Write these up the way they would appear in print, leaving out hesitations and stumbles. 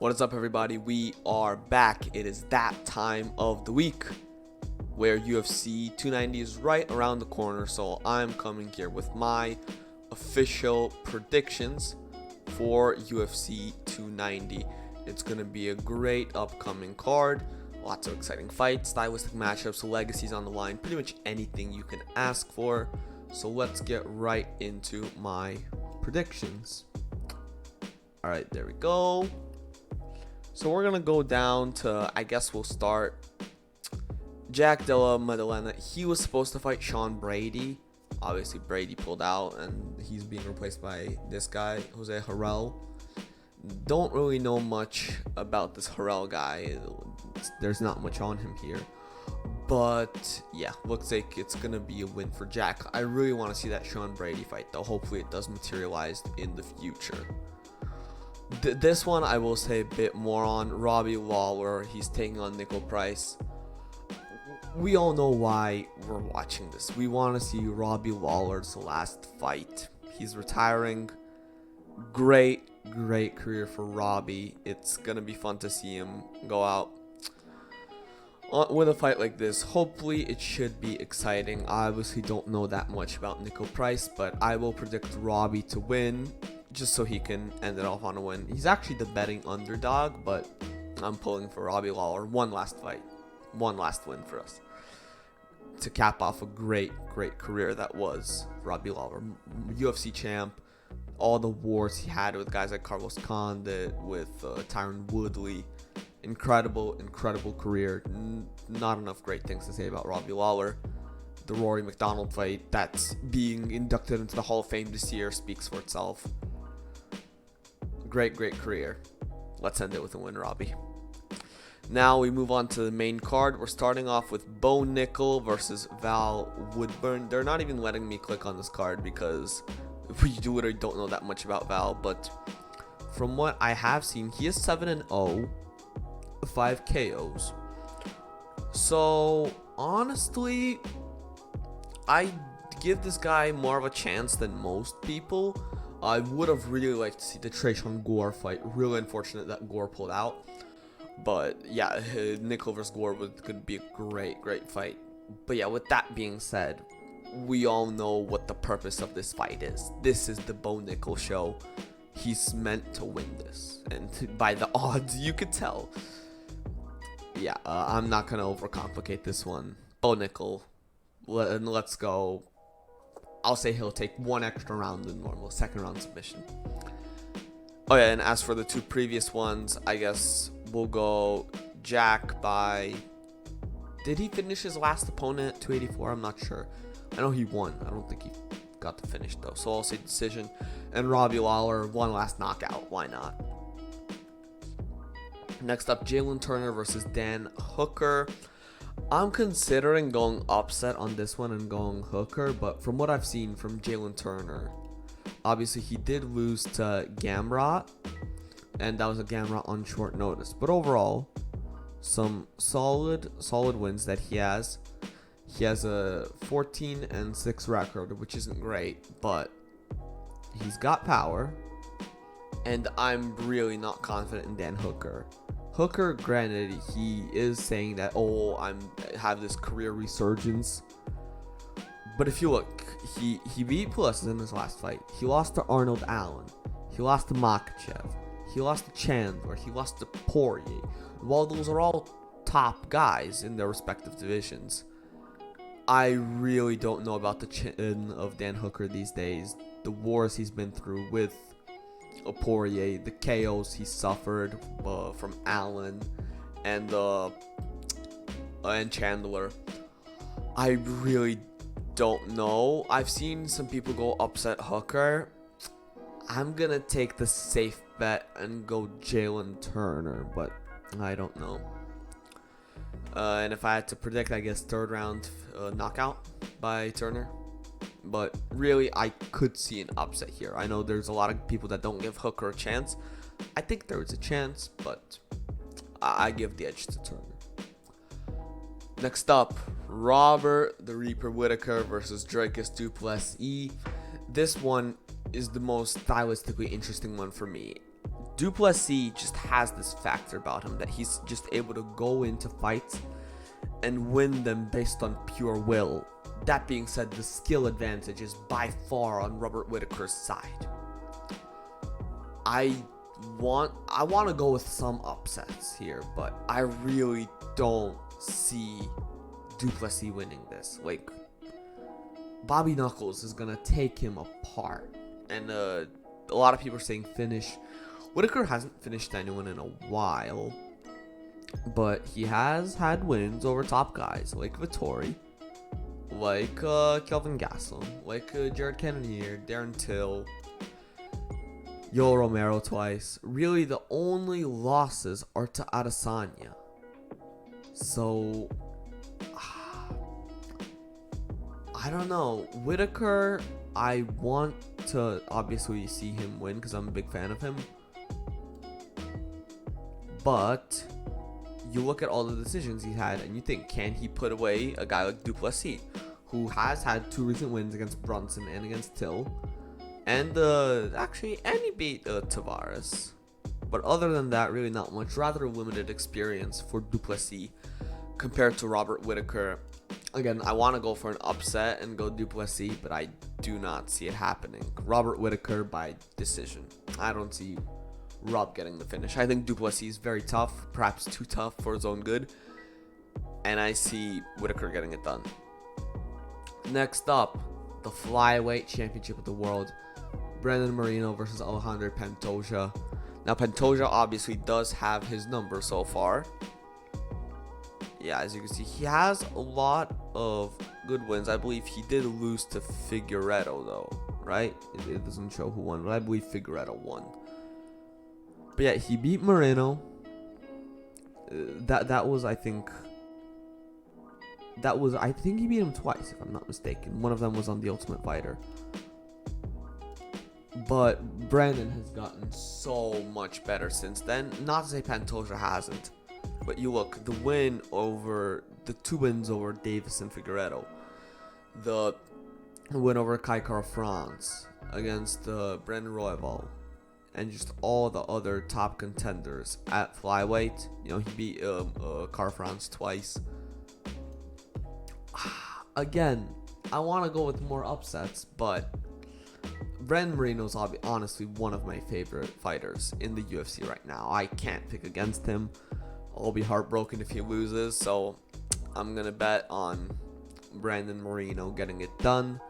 What is up, everybody? We are back. It is that time of the week where UFC 290 is right around the corner, so I'm coming here with my official predictions for UFC 290. It's going to be a great upcoming card, lots of exciting fights, stylistic matchups, legacies on the line, pretty much anything you can ask for. So let's get right into my predictions. All right, there we go. So we're going to go down to, I guess we'll start Jack Della, Madalena. He was supposed to fight Sean Brady. Obviously, Brady pulled out, and he's being replaced by this guy, Jose Corral. Don't really know much about this Corral guy. There's not much on him here. But, yeah, looks like it's going to be a win for Jack. I really want to see that Sean Brady fight, though. Hopefully, it does materialize in the future. This one, I will say a bit more on. Robbie Lawler, he's taking on Nickal Price. We all know why we're watching this. We want to see Robbie Lawler's last fight. He's retiring. Great career for Robbie. It's going to be fun to see him go out with a fight like this. Hopefully, it should be exciting. I obviously don't know that much about Nickal Price, but I will predict Robbie to win, just so he can end it off on a win. He's actually the betting underdog, but I'm pulling for Robbie Lawler. One last fight. One last win for us to cap off a great career that was Robbie Lawler. UFC champ. All the wars he had with guys like Carlos Condit, with Tyron Woodley. Incredible career. Not enough great things to say about Robbie Lawler. The Rory McDonald fight that's being inducted into the Hall of Fame this year speaks for itself. Great career. Let's end it with a win, Robbie. Now we move on to the main card. We're starting off with Bo Nickal versus Val Woodburn. They're not even letting me click on this card because we literally don't know that much about Val. But from what I have seen, he is 7-0, 5 KOs. So honestly, I give this guy more of a chance than most people. I would have really liked to see the Tresean Gore fight. Really unfortunate that Gore pulled out. But yeah, Nickal versus Gore could be a great fight. But yeah, with that being said, we all know what the purpose of this fight is. This is the Bo Nickal show. He's meant to win this. And by the odds, you could tell. Yeah, I'm not going to overcomplicate this one. Bo Nickal, let's go. I'll say he'll take one extra round than normal, second round submission. Oh yeah, and as for the two previous ones, I guess we'll go Jack by... Did he finish his last opponent at 284? I'm not sure. I know he won. I don't think he got the finish though. So I'll say decision. And Robbie Lawler, one last knockout. Why not? Next up, Jalen Turner versus Dan Hooker. I'm considering going upset on this one and going Hooker, but from what I've seen from Jalen Turner, obviously he did lose to Gamrot, and that was a Gamrot on short notice. But overall, some solid wins that he has. He has a 14-6 record, which isn't great, but he's got power, and I'm really not confident in Dan Hooker. Hooker, granted, he is saying that, I have this career resurgence. But if you look, he beat Plessis in his last fight. He lost to Arnold Allen. He lost to Makhachev. He lost to Chandler. He lost to Poirier. While those are all top guys in their respective divisions, I really don't know about the chin of Dan Hooker these days. The wars he's been through with Poirier, the KOs he suffered from Allen and Chandler. I really don't know. I've seen some people go upset Hooker. I'm gonna take the safe bet and go Jalen Turner, but I don't know. And if I had to predict, I guess third round knockout by Turner. But really, I could see an upset here. I know there's a lot of people that don't give Hooker a chance. I think there is a chance, but I give the edge to Turner. Next up, Robert the Reaper Whittaker versus Dricus du Plessis. This one is the most stylistically interesting one for me. Du Plessis just has this factor about him that he's just able to go into fights and win them based on pure will. That being said, the skill advantage is by far on Robert Whittaker's side. I want to go with some upsets here, but I really don't see Du Plessis winning this. Like, Bobby Knuckles is gonna take him apart, and a lot of people are saying finish. Whittaker hasn't finished anyone in a while, but he has had wins over top guys like Vittori, like Kelvin Gastelum, like Jared Cannonier, Darren Till, Yoel Romero twice. Really, the only losses are to Adesanya. So, I don't know. Whittaker, I want to obviously see him win because I'm a big fan of him. But you look at all the decisions he had and you think, can he put away a guy like Du Plessis, who has had 2 recent wins against Brunson and against Till, and he beat Tavares. But other than that, really not much. Rather limited experience for Du Plessis compared to Robert Whittaker. Again, I want to go for an upset and go Du Plessis, but I do not see it happening. Robert Whittaker by decision. I don't see Rob getting the finish. I think Du Plessis is very tough, perhaps too tough for his own good, and I see Whittaker getting it done. Next up, the Flyweight Championship of the World. Brandon Moreno versus Alexandre Pantoja. Now, Pantoja obviously does have his number so far. Yeah, as you can see, he has a lot of good wins. I believe he did lose to Figueiredo, though, right? It doesn't show who won, but I believe Figueiredo won. But yeah, he beat Moreno. That was, I think he beat him twice, if I'm not mistaken. One of them was on The Ultimate Fighter. But Brandon has gotten so much better since then. Not to say Pantoja hasn't, but you look, the 2 wins over Davis and Figueiredo, the win over Kai Kara France against Brandon Royval, and just all the other top contenders at flyweight. You know, he beat Kara France twice. Again, I want to go with more upsets, but Brandon Moreno's honestly one of my favorite fighters in the UFC right now. I can't pick against him. I'll be heartbroken if he loses, so I'm going to bet on Brandon Moreno getting it done.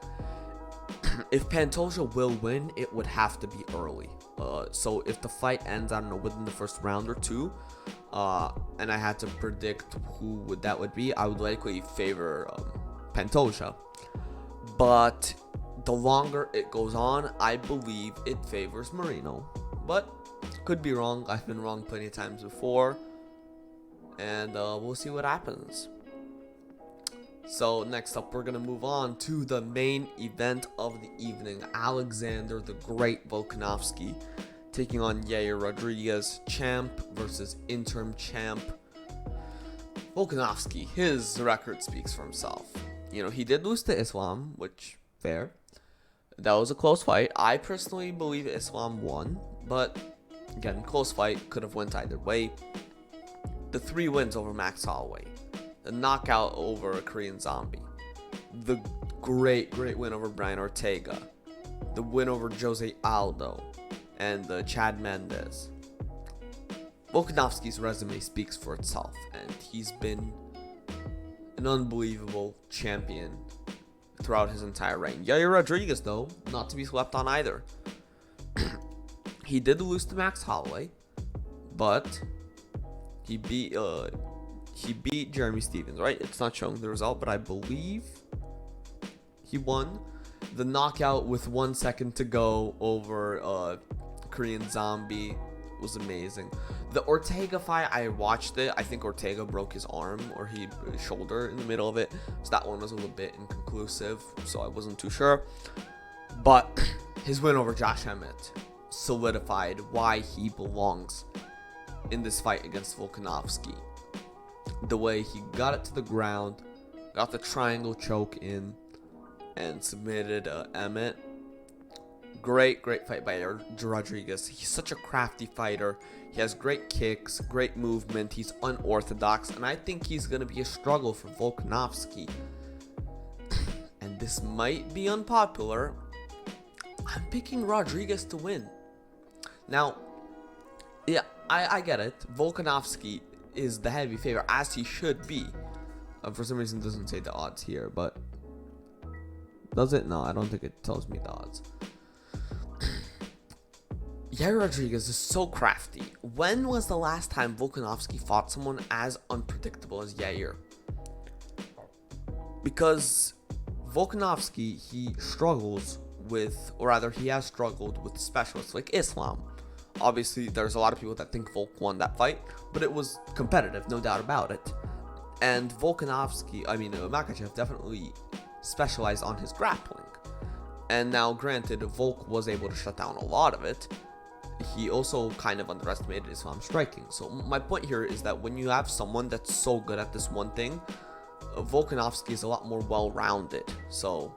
If Pantoja will win, it would have to be early. So if the fight ends, I don't know, within the first round or 2, and I had to predict who that would be, I would likely favor Pantoja. But the longer it goes on, I believe it favors Moreno. But could be wrong. I've been wrong plenty of times before. And we'll see what happens. So next up, we're going to move on to the main event of the evening. Alexander the Great Volkanovski taking on Yair Rodriguez, champ versus interim champ. Volkanovski, his record speaks for himself. You know, he did lose to Islam, which, fair. That was a close fight. I personally believe Islam won, but again, close fight, could have went either way. The 3 wins over Max Holloway, the knockout over a Korean Zombie, the great win over Brian Ortega, the win over Jose Aldo, and the Chad Mendes. Volkanovski's resume speaks for itself, and he's been an unbelievable champion throughout his entire reign. Yair Rodriguez, though, not to be slept on either. He did lose to Max Holloway, but he beat Jeremy Stevens, right? It's not showing the result, but I believe he won. The knockout with 1 second to go over Korean Zombie was amazing. The Ortega fight, I watched it. I think Ortega broke his arm or his shoulder in the middle of it. So that one was a little bit inconclusive, so I wasn't too sure. But his win over Josh Emmett solidified why he belongs in this fight against Volkanovski. The way he got it to the ground, got the triangle choke in, and submitted Emmett. Great fight by Yair Rodriguez. He's such a crafty fighter. He has great kicks, great movement. He's unorthodox, and I think he's going to be a struggle for Volkanovski. And this might be unpopular. I'm picking Rodriguez to win. Now, yeah, I get it. Volkanovski is the heavy favorite, as he should be. For some reason, it doesn't say the odds here, but does it? No, I don't think it tells me the odds. Yair Rodriguez is so crafty. When was the last time Volkanovski fought someone as unpredictable as Yair? Because Volkanovski, he struggles with, or rather, he has struggled with specialists like Islam. Obviously, there's a lot of people that think Volk won that fight, but it was competitive, no doubt about it. And Makhachev definitely specialized on his grappling. And now, granted, Volk was able to shut down a lot of it. He also kind of underestimated Islam's striking. So my point here is that when you have someone that's so good at this one thing, Volkanovski is a lot more well-rounded. So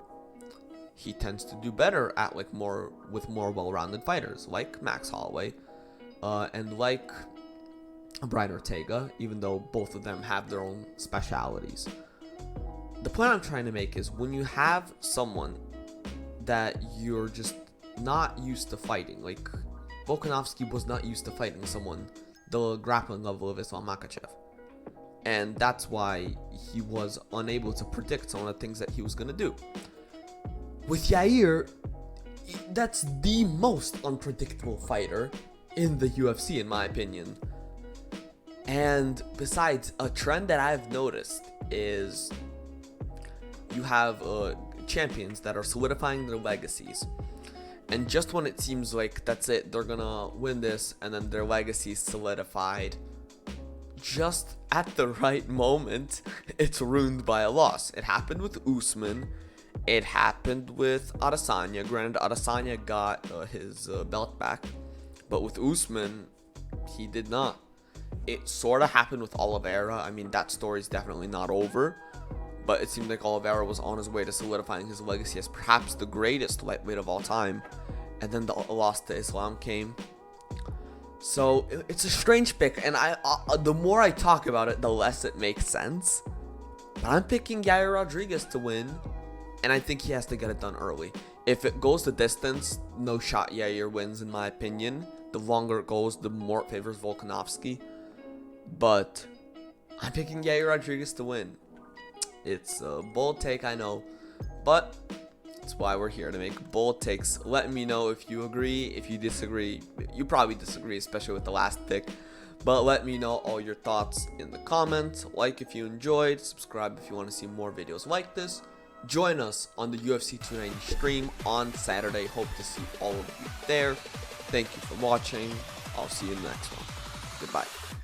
he tends to do better at more well-rounded fighters like Max Holloway and like Brian Ortega, even though both of them have their own specialities. The point I'm trying to make is when you have someone that you're just not used to fighting, like Volkanovski was not used to fighting someone the grappling level of Islam Makhachev. And that's why he was unable to predict some of the things that he was going to do. With Yair, that's the most unpredictable fighter in the UFC, in my opinion. And besides, a trend that I've noticed is you have champions that are solidifying their legacies. And just when it seems like that's it, they're gonna win this, and then their legacy is solidified, just at the right moment, it's ruined by a loss. It happened with Usman. It happened with Adesanya. Granted, Adesanya got his belt back, but with Usman, he did not. It sort of happened with Oliveira. I mean, that story's definitely not over, but it seemed like Oliveira was on his way to solidifying his legacy as perhaps the greatest lightweight of all time, and then the loss to Islam came. So it's a strange pick, and the more I talk about it, the less it makes sense. But I'm picking Yair Rodriguez to win, and I think he has to get it done early. If it goes the distance, no shot Yair wins, in my opinion. The longer it goes, the more it favors Volkanovski. But I'm picking Yair Rodriguez to win. It's a bold take, I know, but that's why we're here, to make bold takes. Let me know if you agree, if you disagree. You probably disagree, especially with the last pick, but let me know all your thoughts in the comments. Like if you enjoyed, subscribe if you want to see more videos like this. Join us on the UFC 290 stream on Saturday. Hope to see all of you there. Thank you for watching. I'll see you in the next one. Goodbye.